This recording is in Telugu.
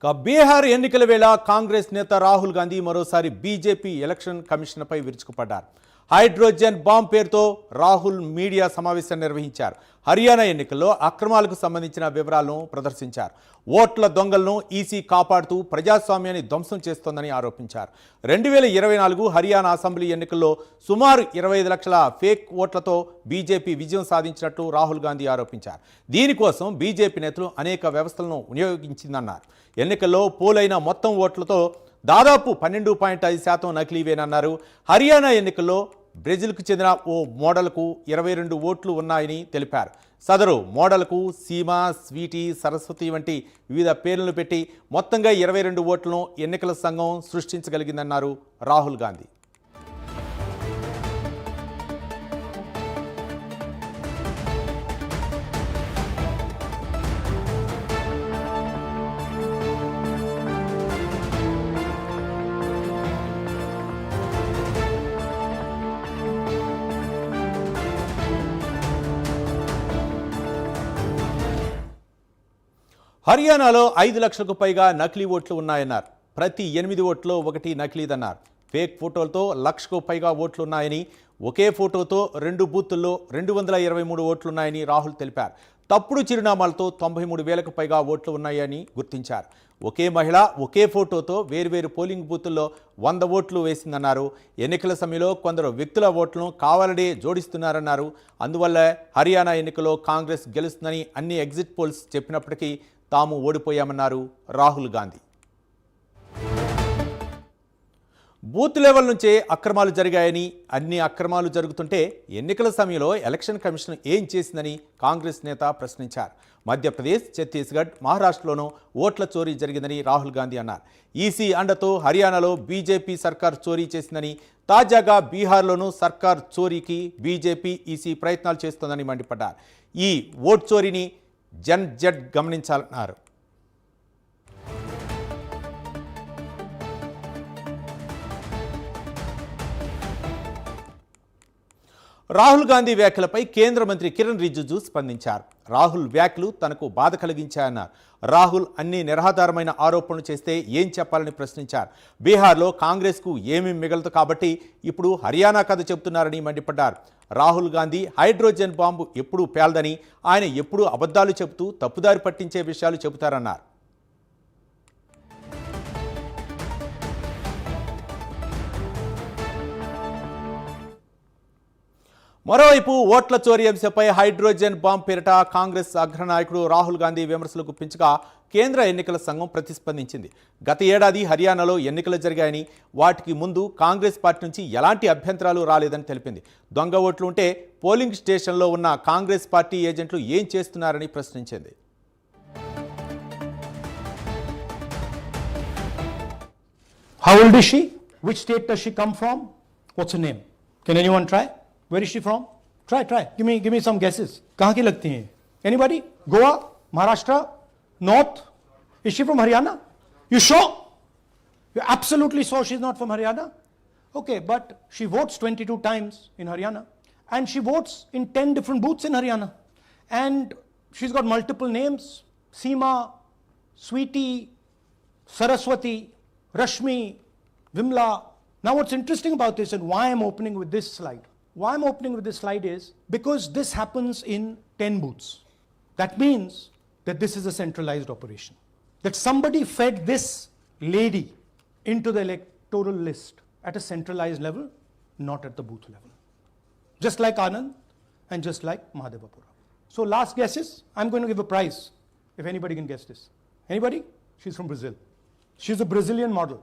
బీహార్ ఎన్నికల వేళ కాంగ్రెస్ నేత రాహుల్ గాంధీ మరోసారి బీజేపీ ఎలక్షన్ కమిషన్పై విరుచుకుపడ్డారు. హైడ్రోజన్ బాంబ్ పేరుతో రాహుల్ మీడియా సమావేశం నిర్వహించారు. హర్యానా ఎన్నికల్లో అక్రమాలకు సంబంధించిన వివరాలను ప్రదర్శించారు. ఓట్ల దొంగలను ఈసీ కాపాడుతూ ప్రజాస్వామ్యాన్ని ధ్వంసం చేస్తోందని ఆరోపించారు. 2024 హర్యానా అసెంబ్లీ ఎన్నికల్లో సుమారు 25 లక్షల ఫేక్ ఓట్లతో బీజేపీ విజయం సాధించినట్లు రాహుల్ గాంధీ ఆరోపించారు. దీనికోసం బీజేపీ నేతలు అనేక వ్యవస్థలను వినియోగించిందన్నారు. ఎన్నికల్లో పోలైన మొత్తం ఓట్లతో దాదాపు 12.5% నకిలీవేనన్నారు. హర్యానా ఎన్నికల్లో బ్రెజిల్కు చెందిన ఓ మోడల్కు 22 ఓట్లు ఉన్నాయని తెలిపారు. సదరు మోడల్కు సీమ, స్వీటీ, సరస్వతి వంటి వివిధ పేర్లను పెట్టి మొత్తంగా 22 ఓట్లను ఎన్నికల సంఘం సృష్టించగలిగిందన్నారు రాహుల్ గాంధీ. హర్యానాలో 5 లక్షలకు పైగా నకిలీ ఓట్లు ఉన్నాయన్నారు. ప్రతి 8 ఓట్లో ఒకటి నకిలీదన్నారు. ఫేక్ ఫోటోలతో 1 లక్షకు పైగా ఓట్లున్నాయని, ఒకే ఫోటోతో 2 బూతుల్లో 223 ఓట్లున్నాయని రాహుల్ తెలిపారు. తప్పుడు చిరునామాలతో 93,000కు పైగా ఓట్లు ఉన్నాయని గుర్తించారు. ఒకే మహిళ ఒకే ఫోటోతో వేర్వేరు పోలింగ్ బూతుల్లో 100 ఓట్లు వేసిందన్నారు. ఎన్నికల సమయంలో కొందరు వ్యక్తుల ఓట్లను కావాలనే జోడిస్తున్నారన్నారు. అందువల్ల హర్యానా ఎన్నికల్లో కాంగ్రెస్ గెలుస్తుందని అన్ని ఎగ్జిట్ పోల్స్ చెప్పినప్పటికీ తాము ఓడిపోయామన్నారు రాహుల్ గాంధీ. బూత్ లెవెల్ నుంచే అక్రమాలు జరిగాయని, అన్ని అక్రమాలు జరుగుతుంటే ఎన్నికల సమయంలో ఎలక్షన్ కమిషన్ ఏం చేసిందని కాంగ్రెస్ నేత ప్రశ్నించారు. మధ్యప్రదేశ్, ఛత్తీస్గఢ్, మహారాష్ట్రలోనూ ఓట్ల చోరీ జరిగిందని రాహుల్ గాంధీ అన్నారు. ఈసీ అండతో హర్యానాలో బీజేపీ సర్కార్ చోరీ చేసిందని, తాజాగా బీహార్లోనూ సర్కార్ చోరీకి బీజేపీ, ఈసీ ప్రయత్నాలు చేస్తోందని మండిపడ్డారు. ఈ ఓట్ చోరీని జడ్ గమనించాలన్నారు. రాహుల్ గాంధీ వ్యాఖ్యలపై కేంద్ర మంత్రి కిరణ్ రిజిజు స్పందించారు. రాహుల్ వ్యాఖ్యలు తనకు బాధ కలిగించాయన్నారు. రాహుల్ అన్ని నిరాధారమైన ఆరోపణలు చేస్తే ఏం చెప్పాలని ప్రశ్నించారు. బీహార్లో కాంగ్రెస్కు ఏమీ మిగలదు కాబట్టి ఇప్పుడు హర్యానా కథ చెబుతున్నారని మండిపడ్డారు. రాహుల్ గాంధీ హైడ్రోజన్ బాంబు ఎప్పుడూ పేలదని, ఆయన ఎప్పుడూ అబద్ధాలు చెబుతూ తప్పుదారి పట్టించే విషయాలు చెబుతారన్నారు. మరోవైపు ఓట్ల చోరీ అంశంపై హైడ్రోజన్ బాంబ్ పేరిట కాంగ్రెస్ అగ్రనాయకుడు రాహుల్ గాంధీ విమర్శలు గుప్పించగా కేంద్ర ఎన్నికల సంఘం ప్రతిస్పందించింది. గత ఏడాది హర్యానాలో ఎన్నికలు జరిగాయని, వాటికి ముందు కాంగ్రెస్ పార్టీ నుంచి ఎలాంటి అభ్యంతరాలు రాలేదని తెలిపింది. దొంగ ఓట్లు ఉంటే పోలింగ్ స్టేషన్లో ఉన్న కాంగ్రెస్ పార్టీ ఏజెంట్లు ఏం చేస్తున్నారని ప్రశ్నించింది. How old is she? Which state does she come from? What's her name? Can anyone try? Where is she from? Try. Give me some guesses. कहाँ की लगती हैं? Anybody? Goa? Maharashtra? North? Is she from Haryana? You sure? You're absolutely sure she's not from Haryana? Okay, but she votes 22 times in Haryana. And she votes in 10 different booths in Haryana. And she's got multiple names. Seema, Sweety, Saraswati, Rashmi, Vimla. Now what's interesting about this and why I'm opening with this slide. Why I'm opening with this slide is because this happens in 10 booths. That means that this is a centralized operation. That somebody fed this lady into the electoral list at a centralized level, not at the booth level. Just like Anand and just like Mahadevapura. So last guesses, I'm going to give a prize if anybody can guess this. Anybody? She's from Brazil. She's a Brazilian model.